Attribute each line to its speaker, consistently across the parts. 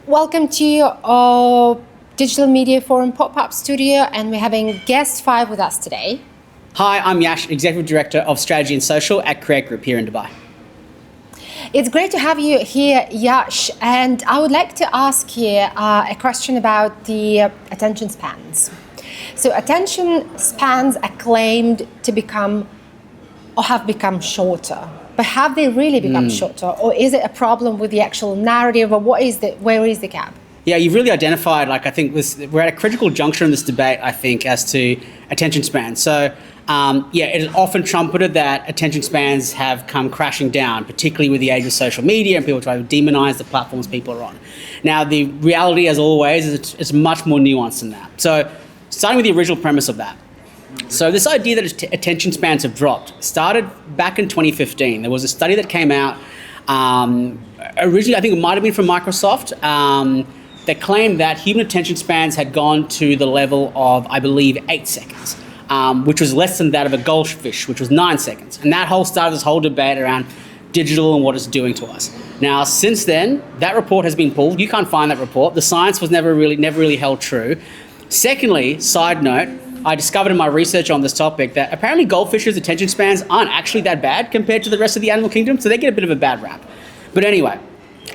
Speaker 1: Welcome to our Digital Media Forum pop-up studio, and we're having guest 5 with us today.
Speaker 2: Hi, I'm Yash, Executive Director of Strategy and Social at Create Group here in Dubai.
Speaker 1: It's great to have you here, Yash, and I would like to ask you a question about the attention spans. So attention spans are claimed to become or have become shorter. But have they really become shorter, or is it a problem with the actual narrative, or where is the gap?
Speaker 2: Yeah, you've really identified, I think we're at a critical juncture in this debate, I think, as to attention spans. So, it is often trumpeted that attention spans have come crashing down, particularly with the age of social media and people try to demonize the platforms people are on. Now, the reality, as always, is it's much more nuanced than that. So, starting with the original premise of that. So this idea that attention spans have dropped started back in 2015. There was a study that came out, originally I think it might have been from Microsoft, that claimed that human attention spans had gone to the level of, I believe, 8 seconds, which was less than that of a goldfish, which was 9 seconds. And that started this whole debate around digital and what it's doing to us. Now, since then, that report has been pulled. You can't find that report. The science was never really held true. Secondly, side note, I discovered in my research on this topic that apparently goldfish's attention spans aren't actually that bad compared to the rest of the animal kingdom, so they get a bit of a bad rap. But anyway,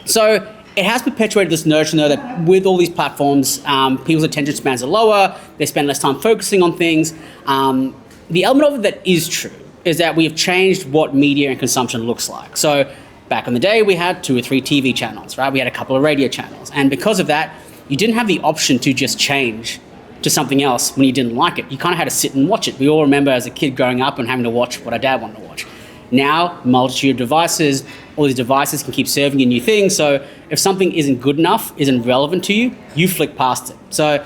Speaker 2: so it has perpetuated this notion, though, that with all these platforms, people's attention spans are lower, they spend less time focusing on things. The element of it that is true is that we have changed what media and consumption looks like. So back in the day, we had 2 or 3 TV channels, right? We had a couple of radio channels. And because of that, you didn't have the option to just change to something else when you didn't like it. You kind of had to sit and watch it. We all remember as a kid growing up and having to watch what our dad wanted to watch. Now, multitude of devices, all these devices can keep serving you new things. So if something isn't good enough, isn't relevant to you, you flick past it. So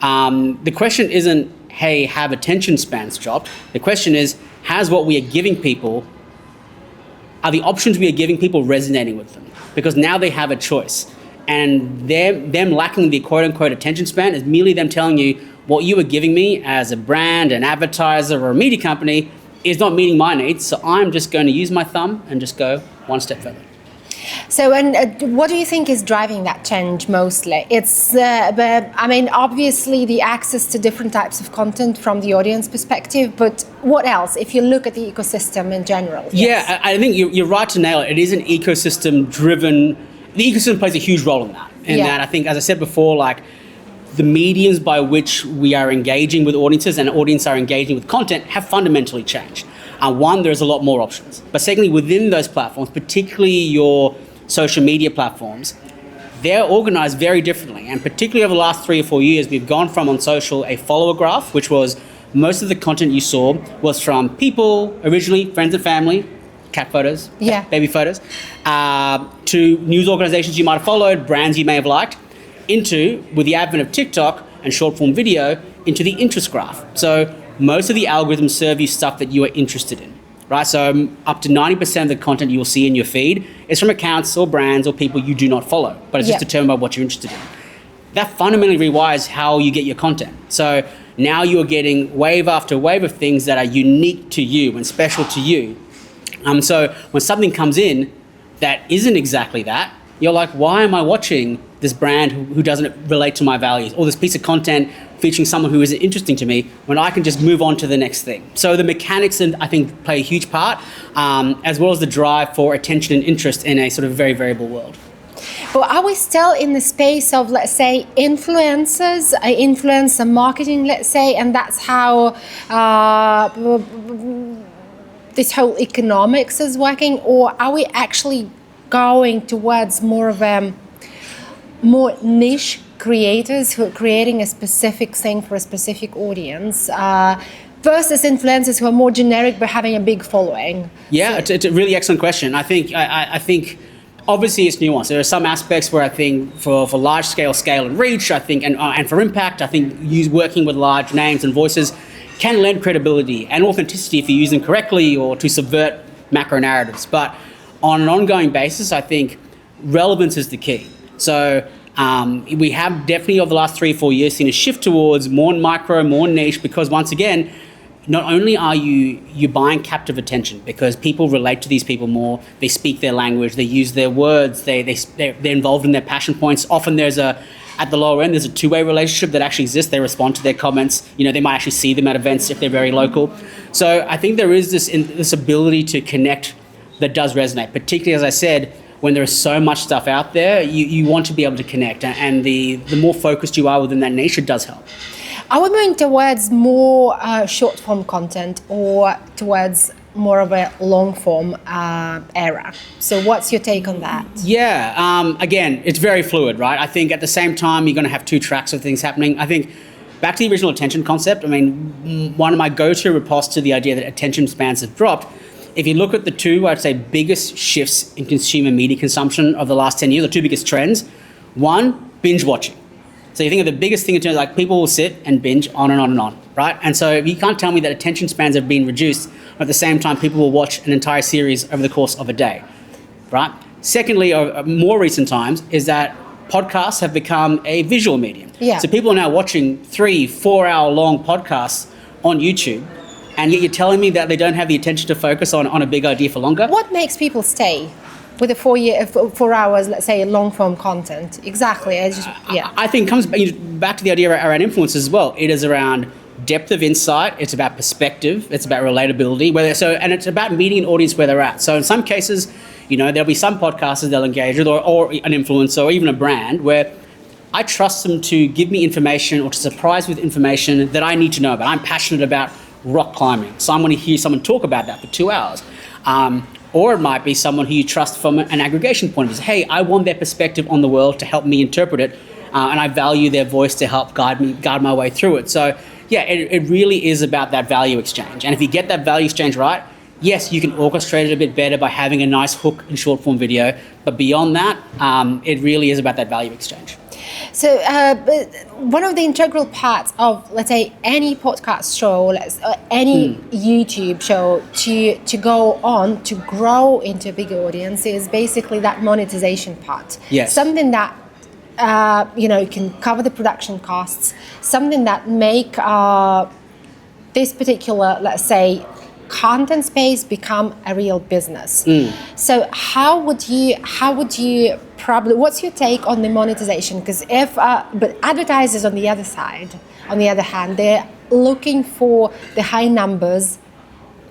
Speaker 2: the question isn't, hey, have attention spans dropped? The question is, has what we are giving people, are the options we are giving people resonating with them? Because now they have a choice. And them lacking the quote-unquote attention span is merely them telling you what you are giving me as a brand, an advertiser, or a media company is not meeting my needs, so I'm just going to use my thumb and just go one step further.
Speaker 1: So, and what do you think is driving that change mostly? It's, obviously the access to different types of content from the audience perspective, but what else, if you look at the ecosystem in general? Yes.
Speaker 2: Yeah, I think you're right to nail it. It is an ecosystem-driven. The ecosystem plays a huge role in that. That I think, as I said before, the mediums by which we are engaging with audiences and audiences are engaging with content have fundamentally changed. One, there's a lot more options. But secondly, within those platforms, particularly your social media platforms, they're organized very differently. And particularly over the last 3 or 4 years, we've gone from on social a follower graph, which was most of the content you saw was from people, originally friends and family, cat photos, baby photos, to news organizations you might have followed, brands you may have liked, into, with the advent of TikTok and short form video, into the interest graph. So most of the algorithms serve you stuff that you are interested in, right? So up to 90% of the content you will see in your feed is from accounts or brands or people you do not follow, but it's just determined by what you're interested in. That fundamentally rewires how you get your content. So now you're getting wave after wave of things that are unique to you and special to you. So when something comes in that isn't exactly that, you're like, why am I watching this brand who doesn't relate to my values, or this piece of content featuring someone who isn't interesting to me, when I can just move on to the next thing? So the mechanics, I think, play a huge part, as well as the drive for attention and interest in a sort of very variable world.
Speaker 1: But are we still in the space of, let's say, influencers, influencer marketing, let's say, and that's how this whole economics is working, or are we actually going towards more of more niche creators who are creating a specific thing for a specific audience versus influencers who are more generic but having a big following?
Speaker 2: Yeah, it's a really excellent question. I think obviously it's nuanced. There are some aspects where I think for large scale and reach, I think, and for impact, I think working with large names and voices can lend credibility and authenticity if you use them correctly or to subvert macro narratives. But on an ongoing basis, I think relevance is the key. So we have definitely over the last 3 or 4 years seen a shift towards more micro, more niche, because once again, not only are you buying captive attention because people relate to these people more, they speak their language, they use their words, they're involved in their passion points. Often at the lower end, there's a two-way relationship that actually exists. They respond to their comments. They might actually see them at events if they're very local. So I think there is this ability to connect that does resonate, particularly, as I said, when there is so much stuff out there, you want to be able to connect. And the more focused you are within that niche, it does help.
Speaker 1: Are we moving towards more short-form content or towards more of a long-form era? So what's your take on that?
Speaker 2: Yeah, again, it's very fluid, right? I think at the same time, you're going to have two tracks of things happening. I think back to the original attention concept, one of my go-to riposts to the idea that attention spans have dropped, if you look at the two, I'd say, biggest shifts in consumer media consumption of the last 10 years, the two biggest trends, one, binge-watching. So you think of the biggest thing in terms of like people will sit and binge on and on and on, right? And so you can't tell me that attention spans have been reduced, but at the same time, people will watch an entire series over the course of a day, right? Secondly, more recent times, is that podcasts have become a visual medium.
Speaker 1: Yeah.
Speaker 2: So people are now watching 3-4 hour long podcasts on YouTube, and yet you're telling me that they don't have the attention to focus on a big idea for longer?
Speaker 1: What makes people stay with a 4 hours, let's say, long form content? Exactly.
Speaker 2: I think it comes back to the idea around influence as well. It is around depth of insight. It's about perspective. It's about relatability. And it's about meeting an audience where they're at. So in some cases, there'll be some podcasters they'll engage with, or an influencer, or even a brand, where I trust them to give me information or to surprise with information that I need to know about. I'm passionate about rock climbing, so I'm going to hear someone talk about that for 2 hours. Or it might be someone who you trust from an aggregation point of view. Hey, I want their perspective on the world to help me interpret it, and I value their voice to help guide my way through it. So yeah, it really is about that value exchange. And if you get that value exchange right, yes, you can orchestrate it a bit better by having a nice hook in short form video. But beyond that, it really is about that value exchange.
Speaker 1: So one of the integral parts of, let's say, any podcast show, any YouTube show to go on to grow into a bigger audience is basically that monetization part.
Speaker 2: Yes.
Speaker 1: Something that can cover the production costs, something that make this particular, let's say, content space become a real business. So how would you probably, what's your take on the monetization? Because but advertisers on the other hand, they're looking for the high numbers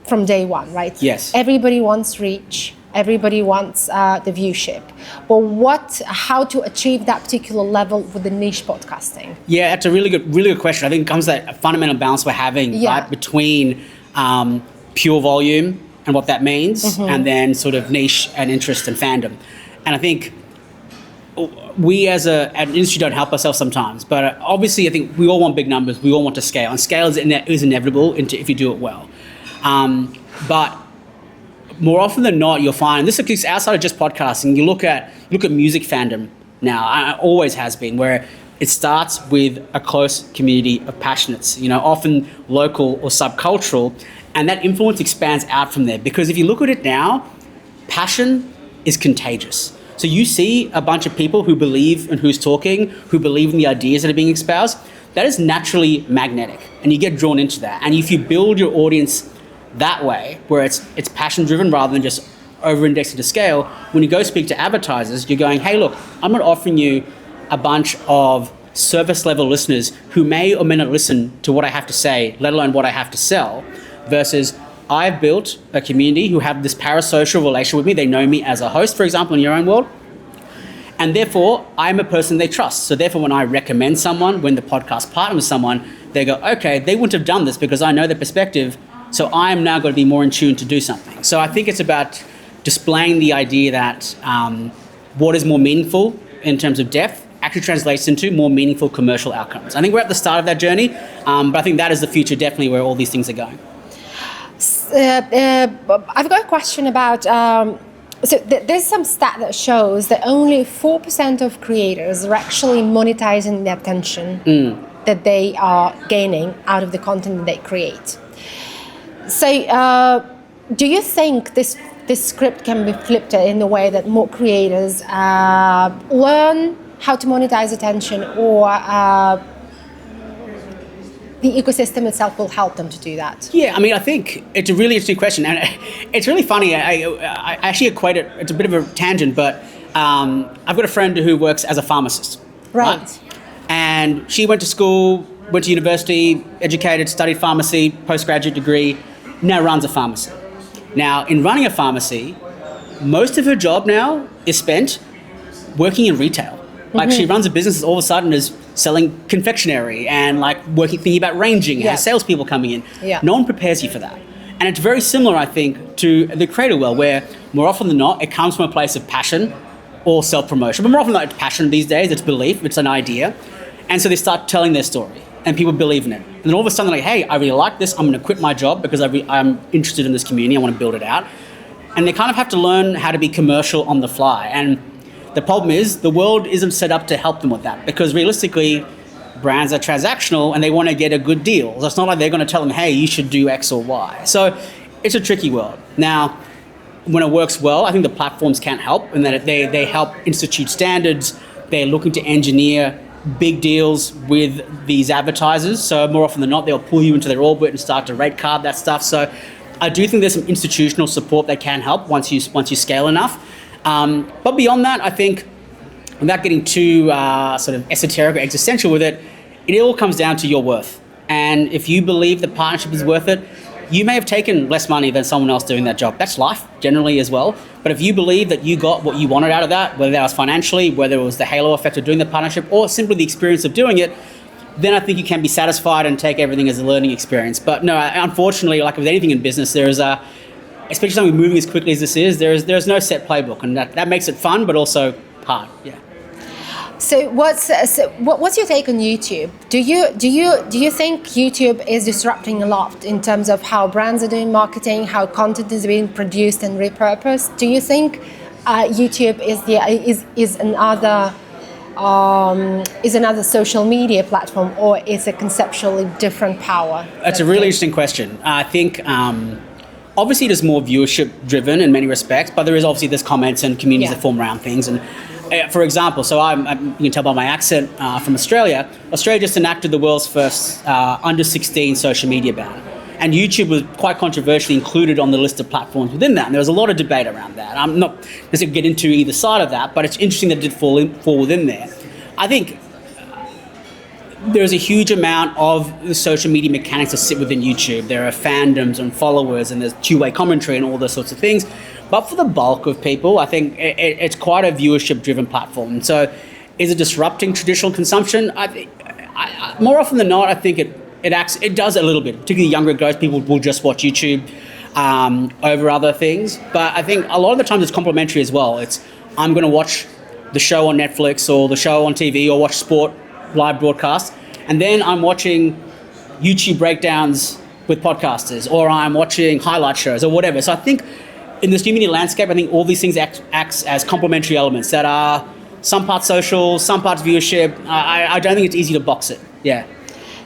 Speaker 1: from day one, right?
Speaker 2: Yes.
Speaker 1: Everybody wants reach. Everybody wants the viewership. But how to achieve that particular level with the niche podcasting?
Speaker 2: Yeah, that's a really good question. I think it comes to that fundamental balance we're having right, between pure volume and what that means, and then sort of niche and interest and fandom. And I think we as an industry don't help ourselves sometimes, but obviously I think we all want big numbers, we all want to scale, and scale is inevitable if you do it well. But more often than not, you'll find, and this is outside of just podcasting, you look at music fandom now, always has been, where it starts with a close community of passionates, often local or subcultural, and that influence expands out from there. Because if you look at it now, passion is contagious. So you see a bunch of people who believe in who's talking, who believe in the ideas that are being espoused, that is naturally magnetic, and you get drawn into that. And if you build your audience that way, where it's passion driven rather than just over-indexing to scale, when you go speak to advertisers, you're going, hey, look, I'm not offering you a bunch of service level listeners who may or may not listen to what I have to say, let alone what I have to sell, versus I've built a community who have this parasocial relation with me. They know me as a host, for example, in your own world. And therefore, I'm a person they trust. So therefore, when I recommend someone, when the podcast partner with someone, they go, okay, they wouldn't have done this because I know their perspective. So I'm now going to be more in tune to do something. So I think it's about displaying the idea that what is more meaningful in terms of depth actually translates into more meaningful commercial outcomes. I think we're at the start of that journey, but I think that is the future, definitely, where all these things are going.
Speaker 1: I've got a question about, there's some stat that shows that only 4% of creators are actually monetizing the attention that they are gaining out of the content that they create. So do you think this script can be flipped in the way that more creators learn how to monetize attention, or the ecosystem itself will help them to do that?
Speaker 2: Yeah, I mean, I think it's a really interesting question, and it's really funny. I actually equate it. It's a bit of a tangent, but I've got a friend who works as a pharmacist.
Speaker 1: Right.
Speaker 2: And she went to school, went to university, educated, studied pharmacy, postgraduate degree, now runs a pharmacy. Now, in running a pharmacy, most of her job now is spent working in retail. Like she runs a business that all of a sudden is selling confectionery and like thinking about ranging, has salespeople coming in.
Speaker 1: Yeah.
Speaker 2: No one prepares you for that. And it's very similar, I think, to the creator world, where more often than not, it comes from a place of passion or self-promotion. But more often than not, it's passion these days, it's belief, it's an idea. And so they start telling their story and people believe in it. And then all of a sudden they're like, hey, I really like this, I'm gonna quit my job because I'm interested in this community, I wanna build it out. And they kind of have to learn how to be commercial on the fly. And the problem is the world isn't set up to help them with that, because realistically, brands are transactional and they want to get a good deal. So it's not like they're going to tell them, hey, you should do X or Y. So it's a tricky world. Now, when it works well, I think the platforms can help, and that they help institute standards. They're looking to engineer big deals with these advertisers. So more often than not, they'll pull you into their orbit and start to rate card that stuff. So I do think there's some institutional support that can help once you scale enough. But beyond that, I think, without getting too sort of esoteric or existential with it, it all comes down to your worth. And if you believe the partnership is worth it, you may have taken less money than someone else doing that job. That's life, generally, as well. But if you believe that you got what you wanted out of that, whether that was financially, whether it was the halo effect of doing the partnership, or simply the experience of doing it, then I think you can be satisfied and take everything as a learning experience. But no, unfortunately, like with anything in business, there is especially something moving as quickly as this is, there's no set playbook, and that makes it fun, but also hard. Yeah.
Speaker 1: So what's your take on YouTube? Do you think YouTube is disrupting a lot in terms of how brands are doing marketing, how content is being produced and repurposed? Do you think YouTube is another social media platform, or is a conceptually different power?
Speaker 2: That's a really interesting question. I think obviously it is more viewership driven in many respects, but there is obviously this comments and communities that form around things. And for example, so you can tell by my accent, from Australia. Australia just enacted the world's first under 16 social media ban. And YouTube was quite controversially included on the list of platforms within that. And there was a lot of debate around that. I'm not going to get into either side of that, but it's interesting that it did fall within there. I think there's a huge amount of the social media mechanics that sit within YouTube. There are fandoms and followers, and there's two-way commentary and all those sorts of things. But for the bulk of people, I think it's quite a viewership-driven platform. And so is it disrupting traditional consumption? More often than not, I think it does a little bit. Particularly younger guys, people will just watch YouTube over other things. But I think a lot of the times it's complementary as well. I'm going to watch the show on Netflix or the show on TV or watch sport live broadcast, and then I'm watching YouTube breakdowns with podcasters, or I'm watching highlight shows or whatever. So I think in this new media landscape, I think all these things acts as complementary elements that are some parts social, some parts viewership. I don't think it's easy to box it. Yeah.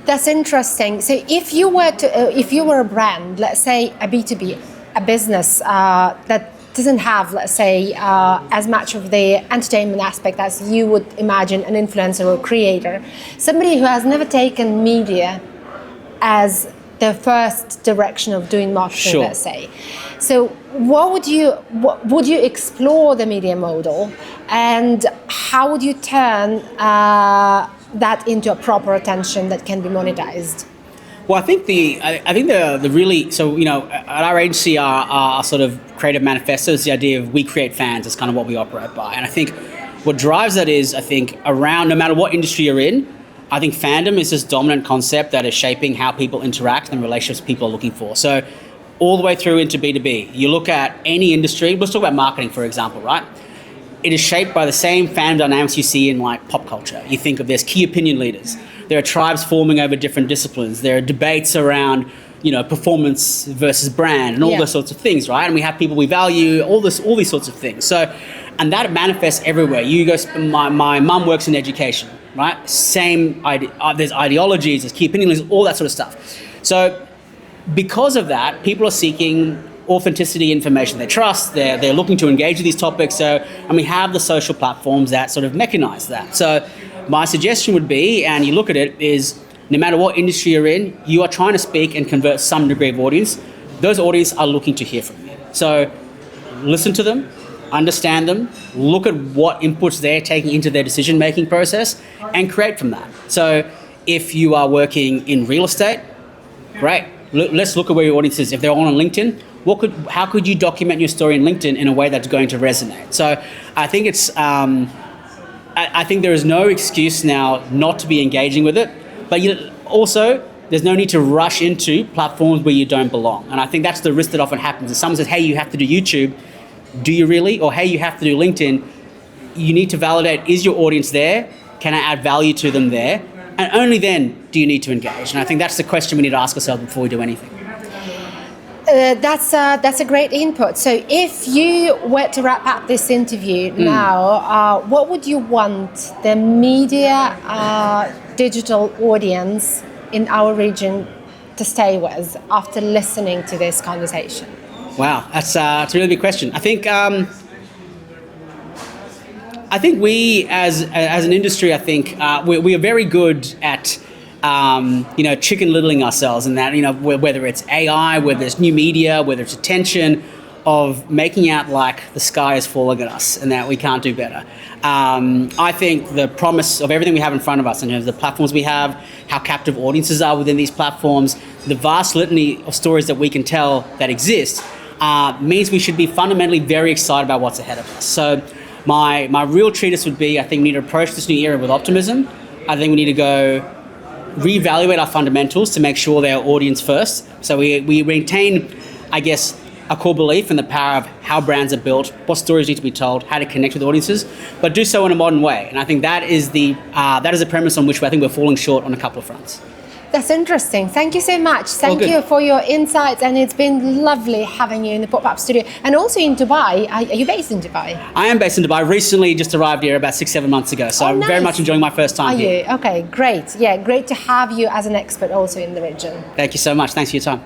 Speaker 1: That's interesting. So if you were a brand, let's say a B2B, a business that doesn't have, let's say, as much of the entertainment aspect as you would imagine an influencer or creator, somebody who has never taken media as their first direction of doing marketing, let's say. So would you explore the media model, and how would you turn that into a proper attention that can be monetized?
Speaker 2: Well, I think the really, so, at our agency, our sort of creative manifesto is the idea of we create fans. Is kind of what we operate by. And I think what drives that is, I think, around, no matter what industry you're in, I think fandom is this dominant concept that is shaping how people interact and relationships people are looking for. So all the way through into B2B, you look at any industry, let's talk about marketing, for example, right? It is shaped by the same fandom dynamics you see in like pop culture. You think of there's key opinion leaders. There are tribes forming over different disciplines. There are debates around, performance versus brand and all those sorts of things, right? And we have people we value, all these sorts of things. So, and that manifests everywhere. You go, my mum works in education, right? Same, there's ideologies, there's key opinion leaders, all that sort of stuff. So because of that, people are seeking authenticity information they trust. They're looking to engage with these topics. So, and we have the social platforms that sort of mechanize that. So my suggestion would be, and you look at it, is no matter what industry you're in, you are trying to speak and convert some degree of audience. Those audience are looking to hear from you. So listen to them, understand them, look at what inputs they're taking into their decision-making process, and create from that. So if you are working in real estate, great. Let's look at where your audience is. If they're all on LinkedIn, how could you document your story in LinkedIn in a way that's going to resonate? So I think I think there is no excuse now not to be engaging with it, but also there's no need to rush into platforms where you don't belong. And I think that's the risk that often happens. If someone says, hey, you have to do YouTube, do you really? Or hey, you have to do LinkedIn. You need to validate, is your audience there? Can I add value to them there? And only then do you need to engage. And I think that's the question we need to ask ourselves before we do anything.
Speaker 1: That's a great input. So if you were to wrap up this interview now, what would you want the media digital audience in our region to stay with after listening to this conversation?
Speaker 2: Wow, that's a really big question. I think we as an industry, I think we are very good at chicken littling ourselves, and that whether it's AI, whether it's new media, whether it's attention, of making out like the sky is falling at us and that we can't do better. I think the promise of everything we have in front of us in terms of the platforms we have, how captive audiences are within these platforms, the vast litany of stories that we can tell that exist, means we should be fundamentally very excited about what's ahead of us. So my real treatise would be, I think we need to approach this new era with optimism. I think we need to go reevaluate our fundamentals to make sure they're audience first. So we maintain, I guess, a core belief in the power of how brands are built, what stories need to be told, how to connect with audiences, but do so in a modern way. And I think that is the premise on which I think we're falling short on a couple of fronts.
Speaker 1: That's interesting. Thank you so much. Thank you for your insights, and it's been lovely having you in the Pop-Up studio and also in Dubai. Are you based in Dubai?
Speaker 2: I am based in Dubai. Recently just arrived here about 6-7 months ago, so I'm very much enjoying my first time here.
Speaker 1: Are you? Okay, great. Yeah, great to have you as an expert also in the region.
Speaker 2: Thank you so much. Thanks for your time.